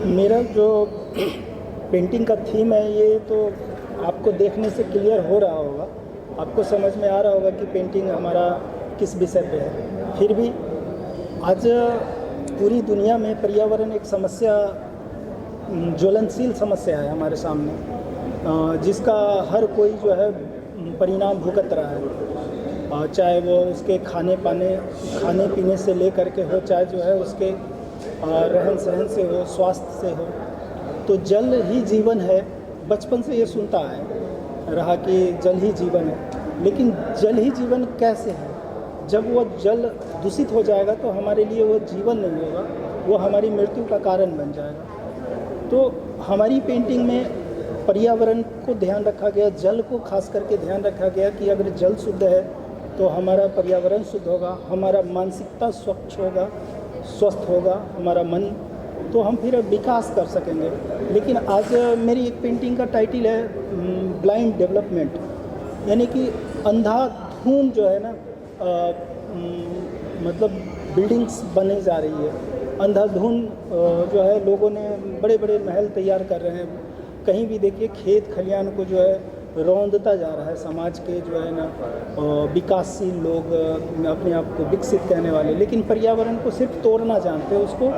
मेरा जो पेंटिंग का थीम है ये तो आपको देखने से क्लियर हो रहा होगा, आपको समझ में आ रहा होगा कि पेंटिंग हमारा किस विषय पे है। फिर भी आज पूरी दुनिया में पर्यावरण एक समस्या, ज्वलनशील समस्या है हमारे सामने, जिसका हर कोई जो है परिणाम भुगत रहा है, चाहे वो उसके खाने पीने से लेकर के हो, चाहे जो है उसके रहन सहन से हो, स्वास्थ्य से हो। तो जल ही जीवन है, बचपन से ये सुनता है रहा कि जल ही जीवन है। लेकिन जल ही जीवन कैसे है? जब वो जल दूषित हो जाएगा तो हमारे लिए वो जीवन नहीं होगा, वो हमारी मृत्यु का कारण बन जाएगा। तो हमारी पेंटिंग में पर्यावरण को ध्यान रखा गया, जल को खास करके ध्यान रखा गया कि अगर जल शुद्ध है तो हमारा पर्यावरण शुद्ध होगा, हमारा मानसिकता स्वच्छ होगा, स्वस्थ होगा हमारा मन, तो हम फिर विकास कर सकेंगे। लेकिन आज मेरी एक पेंटिंग का टाइटल है ब्लाइंड डेवलपमेंट, यानी कि अंधाधुंध जो है ना, मतलब बिल्डिंग्स बने जा रही है, अंधाधुंध जो है लोगों ने बड़े बड़े महल तैयार कर रहे हैं। कहीं भी देखिए खेत खलियान को जो है रौंदता जा रहा है समाज के जो है ना विकासशील लोग, अपने आप को विकसित कहने वाले, लेकिन पर्यावरण को सिर्फ तोड़ना जानते हैं, उसको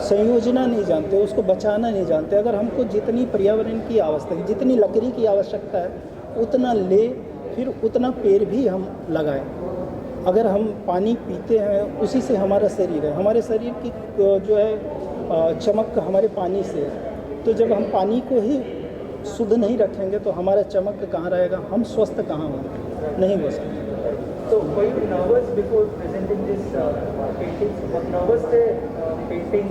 संयोजना नहीं जानते, उसको बचाना नहीं जानते। अगर हमको जितनी पर्यावरण की आवश्यकता, जितनी लकड़ी की आवश्यकता है उतना ले, फिर उतना पेड़ भी हम लगाएं। अगर हम पानी पीते हैं उसी से हमारा शरीर है, हमारे शरीर की जो है चमक हमारे पानी से है। तो जब हम पानी को ही शुद्ध नहीं रखेंगे तो हमारा चमक कहाँ रहेगा, हम स्वस्थ कहाँ होंगे, नहीं हो सकते। तो कोई nervous before presenting this painting, बहुत नर्वस थे पेंटिंग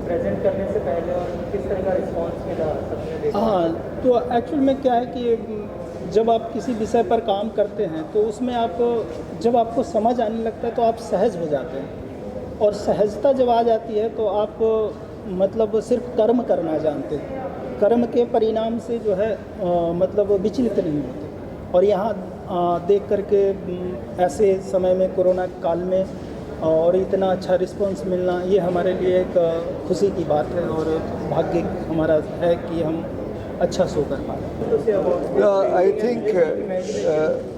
प्रेजेंट करने से पहले, और किस तरह का रिस्पांस मिला सबने देखा? हाँ, तो एक्चुअल में क्या है कि जब आप किसी विषय पर काम करते हैं तो उसमें आप जब आपको समझ आने लगता है तो आप सहज हो जाते हैं, और सहजता जब आ जाती है तो आप मतलब सिर्फ कर्म करना जानते हैं, कर्म के परिणाम से जो है मतलब विचलित नहीं होते। और यहाँ देख करके ऐसे समय में, कोरोना काल में, और इतना अच्छा रिस्पांस मिलना, ये हमारे लिए एक खुशी की बात है और भाग्य हमारा है कि हम अच्छा शो कर पा रहे हैं।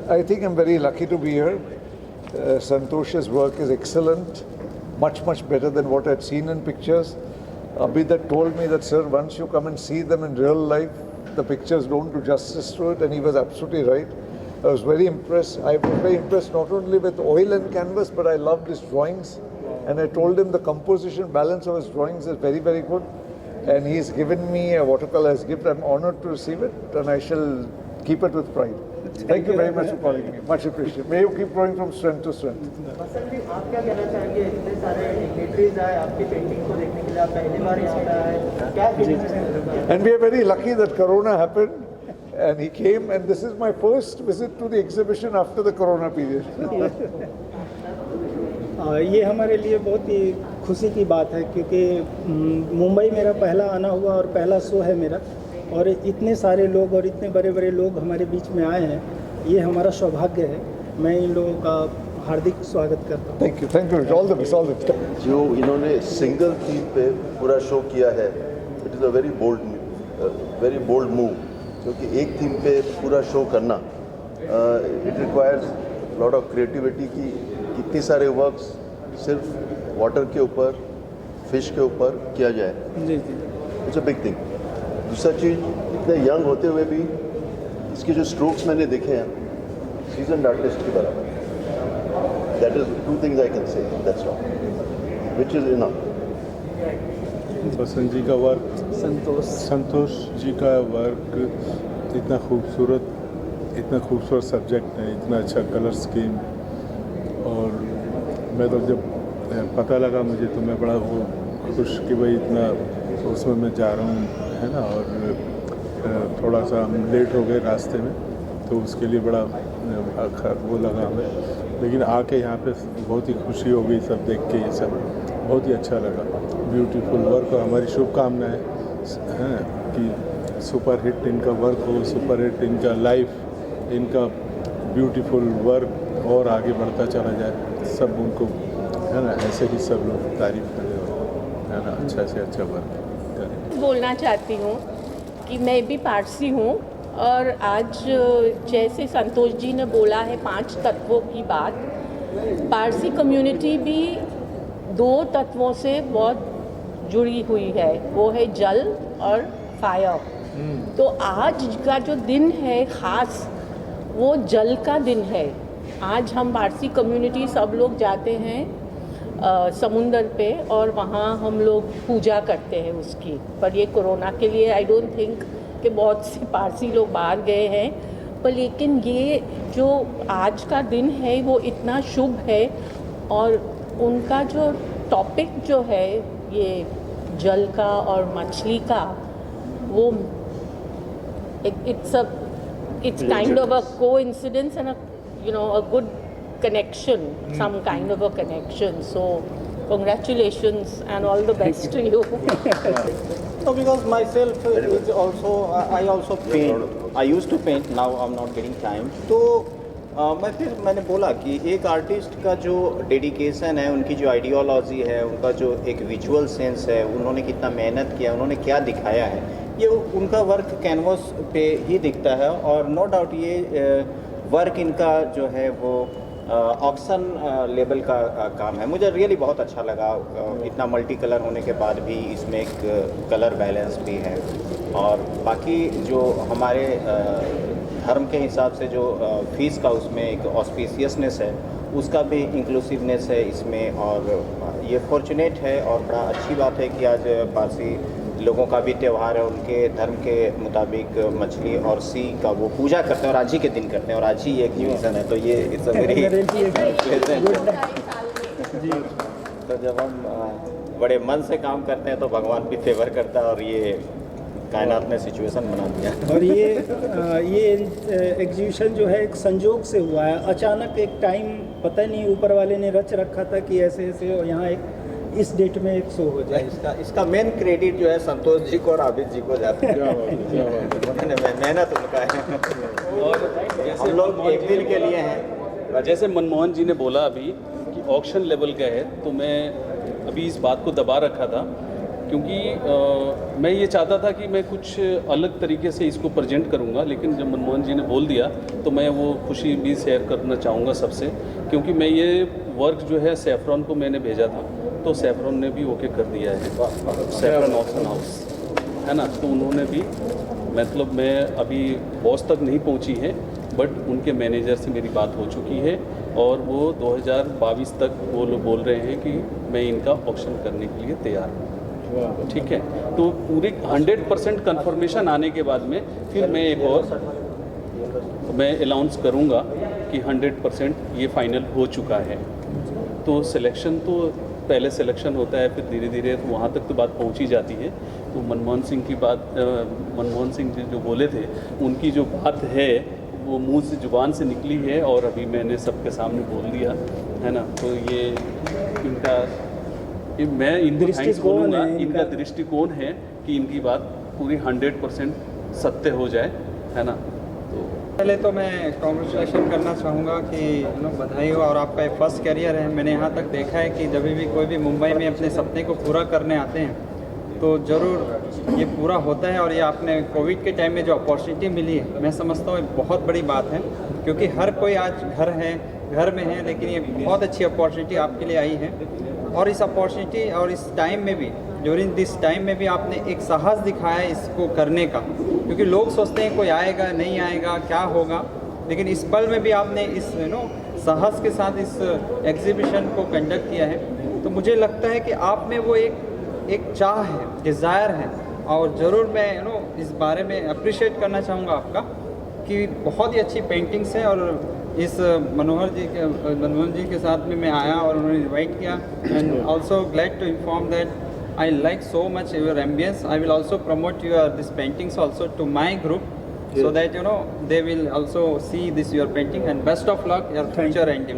I think I'm very lucky to be here. Santosh's work is excellent, much better than what I'd seen in pictures. Abhidat told me that, sir, once you come and see them in real life, the pictures don't do justice to it, and he was absolutely right. I was very impressed. I was very impressed not only with oil and canvas, but I loved his drawings. And I told him the composition balance of his drawings is very good. And he's given me a watercolor as gift. I'm honored to receive it, and I shall keep it with pride. Thank you very much for calling me. Much appreciated. May you keep growing from strength to strength. बसंत जी, आप क्या कहना चाहेंगे? इतने सारे dignitaries आए आपकी painting को देखने के लिए, आप पहली बार यहाँ पे आए, क्या फीलिंग्स हैं? And we are very lucky that Corona happened, and he came, and this is my first visit to the exhibition after the Corona period. ये हमारे लिए बहुत ही खुशी की बात है, क्योंकि मुंबई मेरा पहला आना हुआ और पहला शो है मेरा, और इतने सारे लोग और इतने बड़े लोग हमारे बीच में आए हैं, ये हमारा सौभाग्य है। मैं इन लोगों का हार्दिक स्वागत करता हूँ। Thank you. All the best. जो इन्होंने सिंगल थीम पे पूरा शो किया है, it is a very bold move, क्योंकि एक थीम पे पूरा शो करना it requires lot of creativity की कितने सारे वर्क्स सिर्फ वाटर के ऊपर, फिश के ऊपर किया जाए। जी। It's a big thing. दूसरा चीज़, इतने यंग होते हुए भी इसके जो स्ट्रोक्स मैंने देखे हैं सीजन्ड आर्टिस्ट के बराबर। That is two things I can say, that's all, which is enough. Basant ji का वर्क, संतोष जी का वर्क इतना खूबसूरत सब्जेक्ट है, इतना अच्छा कलर स्कीम, और मैं तो जब पता लगा मुझे तो मैं बड़ा वो खुश कि भाई इतना उसमें मैं जा रहा हूँ, है ना। और थोड़ा सा हम लेट हो गए रास्ते में, तो उसके लिए बड़ा वो लगा हमें, लेकिन आके यहाँ पे बहुत ही खुशी हो गई सब देख के, ये सब बहुत ही अच्छा लगा। ब्यूटीफुल वर्क, और हमारी शुभकामनाएं हैं कि सुपर हिट इनका वर्क हो, सुपर हिट इनका लाइफ, इनका ब्यूटीफुल वर्क और आगे बढ़ता चला जाए, सब उनको, है ना, ऐसे ही सब लोग तारीफ करें, है ना, अच्छा से अच्छा वर्क करें। बोलना चाहती हूँ कि मैं भी पारसी हूँ और आज जैसे संतोष जी ने बोला है 5 तत्वों की बात, पारसी कम्युनिटी भी 2 तत्वों से बहुत जुड़ी हुई है, वो है जल और फायर। तो आज का जो दिन है ख़ास वो जल का दिन है। आज हम पारसी कम्युनिटी सब लोग जाते हैं समुंदर पे और वहाँ हम लोग पूजा करते हैं उसकी। पर ये कोरोना के लिए आई डोंट थिंक कि बहुत से पारसी लोग बाहर गए हैं, पर लेकिन ये जो आज का दिन है वो इतना शुभ है और उनका जो टॉपिक जो है ये जल का और मछली का, वो it's kind of a coincidence and a good connection, some kind of a connection. So congratulations and all the best to you. No, because myself is also, I also paint. I used to paint, now I'm not getting time. तो मैंने बोला कि एक artist का जो dedication है, उनकी जो आइडियोलॉजी है, उनका जो एक विजुअल सेंस है, उन्होंने कितना मेहनत किया, उन्होंने क्या दिखाया है, ये उनका वर्क कैनवास पे ही दिखता है। और नो डाउट ये वर्क इनका जो है वो ऑक्शन लेवल का काम है। मुझे रियली बहुत अच्छा लगा, इतना मल्टी कलर होने के बाद भी इसमें एक कलर बैलेंस भी है। और बाकी जो हमारे धर्म के हिसाब से जो फीस का उसमें एक ऑस्पिशियसनेस है, उसका भी इंक्लूसिवनेस है इसमें। और ये फॉर्चुनेट है और बड़ा अच्छी बात है कि आज पारसी लोगों का भी त्यौहार है, उनके धर्म के मुताबिक मछली और सी का वो पूजा करते हैं और आज ही के दिन करते हैं और आज ही ये एग्जीबिशन है। तो ये इट्स अ वेरी तो जब हम बड़े मन से काम करते हैं तो भगवान भी फेवर करता है और ये कायनात ने सिचुएशन बना दिया। और ये एग्जीबिशन जो है एक संजोग से हुआ है, अचानक एक टाइम पता नहीं ऊपर वाले ने रच रखा था कि ऐसे ऐसे यहाँ एक इस डेट में एक शो हो जाए। इसका मेन क्रेडिट जो है संतोष जी को और आबिद जी को जाता है। मेहनत उनका है और हम लोग एक दिन के लिए हैं। जैसे मनमोहन जी ने बोला अभी कि ऑक्शन लेवल का है, तो मैं अभी इस बात को दबा रखा था क्योंकि मैं ये चाहता था कि मैं कुछ अलग तरीके से इसको प्रेजेंट करूँगा, लेकिन जब मनमोहन जी ने बोल दिया तो मैं वो खुशी भी शेयर करना चाहूँगा सबसे। क्योंकि मैं ये वर्क जो है सैफरॉन को मैंने भेजा था, तो सैफरॉन ने भी ओके कर दिया है, सैफरॉन ऑक्शन हाउस है ना। तो उन्होंने भी, मतलब मैं अभी बॉस तक नहीं पहुंची है, बट उनके मैनेजर से मेरी बात हो चुकी है और वो 2022 तक वो लोग बोल रहे हैं कि मैं इनका ऑक्शन करने के लिए तैयार हूँ। ठीक है, तो पूरी 100% कंफर्मेशन आने के बाद में फिर मैं एक और मैं अनाउंस करूँगा कि 100% ये फाइनल हो चुका है। तो सिलेक्शन तो पहले सिलेक्शन होता है, फिर धीरे धीरे तो वहाँ तक तो बात पहुँची जाती है। तो मनमोहन सिंह की बात, मनमोहन सिंह जी जो बोले थे, उनकी जो बात है वो मुंह से ज़ुबान से निकली है और अभी मैंने सबके सामने बोल दिया है ना। तो ये इनका, मैं इनको थैंक्स बोलूँगा, इनका दृष्टिकोण है कि इनकी बात पूरी 100% सत्य हो जाए, है ना। तो पहले तो मैं कॉन्ग्रेचुलेशन करना चाहूँगा कि बधाई हो और आपका एक फर्स्ट करियर है। मैंने यहाँ तक देखा है कि जब भी कोई भी मुंबई में अपने सपने को पूरा करने आते हैं तो ज़रूर ये पूरा होता है। और ये आपने कोविड के टाइम में जो अपॉर्चुनिटी मिली है, मैं समझता हूँ एक बहुत बड़ी बात है, क्योंकि हर कोई आज घर में है, लेकिन ये बहुत अच्छी अपॉर्चुनिटी आपके लिए आई है। और इस अपॉर्चुनिटी और इस टाइम में भी, ड्यूरिंग दिस टाइम में भी आपने एक साहस दिखाया है इसको करने का, क्योंकि लोग सोचते हैं कोई आएगा नहीं आएगा क्या होगा, लेकिन इस पल में भी आपने इस साहस के साथ इस एग्जीबिशन को कंडक्ट किया है। तो मुझे लगता है कि आप में वो एक चाह है, डिज़ायर है। और ज़रूर मैं इस बारे में अप्रिशिएट करना चाहूँगा आपका कि बहुत ही अच्छी पेंटिंग्स हैं। और इस मनमोहन जी के साथ में मैं आया और उन्होंने इन्वाइट किया। And also glad to inform that I like so much your ambience. I will also promote these paintings also to my group, so that they will also see this your painting. And best of luck your future endeavor.